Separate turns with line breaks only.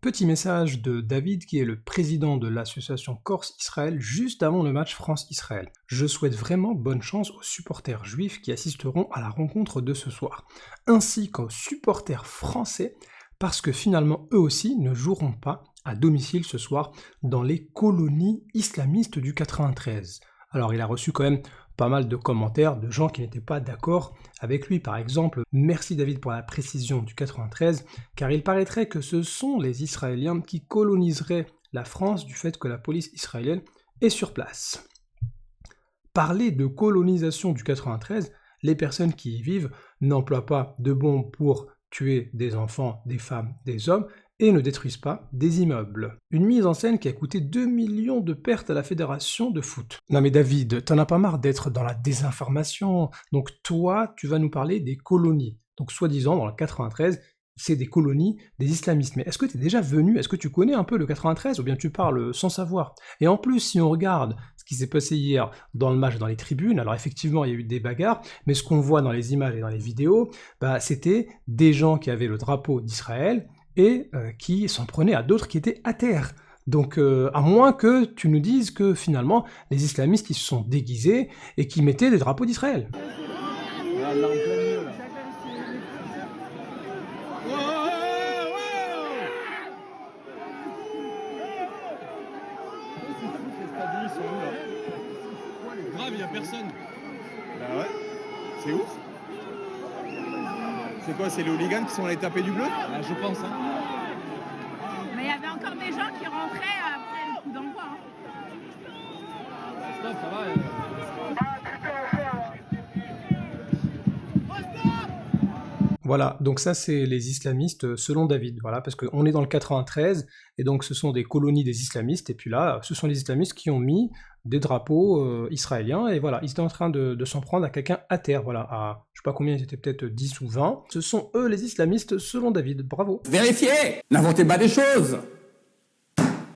Petit message de David, qui est le président de l'association Corse-Israël, juste avant le match France-Israël. Je souhaite vraiment bonne chance aux supporters juifs qui assisteront à la rencontre de ce soir, ainsi qu'aux supporters français, parce que finalement eux aussi ne joueront pas à domicile ce soir dans les colonies islamistes du 93. Alors il a reçu quand même pas mal de commentaires de gens qui n'étaient pas d'accord avec lui. Par exemple, merci David pour la précision du 93, car il paraîtrait que ce sont les Israéliens qui coloniseraient la France du fait que la police israélienne est sur place. Parler de colonisation du 93, les personnes qui y vivent n'emploient pas de bombes pour tuer des enfants, des femmes, des hommes, et ne détruisent pas des immeubles. Une mise en scène qui a coûté 2 millions de pertes à la fédération de foot. Non mais David, t'en as pas marre d'être dans la désinformation. Donc toi, tu vas nous parler des colonies. Donc soi-disant, dans le 93, c'est des colonies des islamistes. Mais est-ce que tu es déjà venu, est-ce que tu connais un peu le 93, ou bien tu parles sans savoir? Et en plus, si on regarde ce qui s'est passé hier dans le match dans les tribunes, alors effectivement, il y a eu des bagarres, mais ce qu'on voit dans les images et dans les vidéos, c'était des gens qui avaient le drapeau d'Israël, et qui s'en prenaient à d'autres qui étaient à terre. Donc, à moins que tu nous dises que finalement, les islamistes ils se sont déguisés et qui mettaient des drapeaux d'Israël.
Ah, là, en plein milieu, là.
Grave, il y a personne.
Bah ouais, c'est ouf. C'est quoi, c'est les hooligans qui sont allés taper du bleu?
Ah, je pense, hein.
Mais il y avait encore des gens qui rentraient après le coup d'envoi.
Stop, ça va.
Voilà, donc ça c'est les islamistes selon David, voilà, parce qu'on est dans le 93, et donc ce sont des colonies des islamistes, et puis là, ce sont les islamistes qui ont mis des drapeaux israéliens, et voilà, ils étaient en train de s'en prendre à quelqu'un à terre, voilà, à, je sais pas combien, ils étaient peut-être 10 ou 20, ce sont eux les islamistes selon David, bravo.
Vérifiez! N'inventez pas des choses!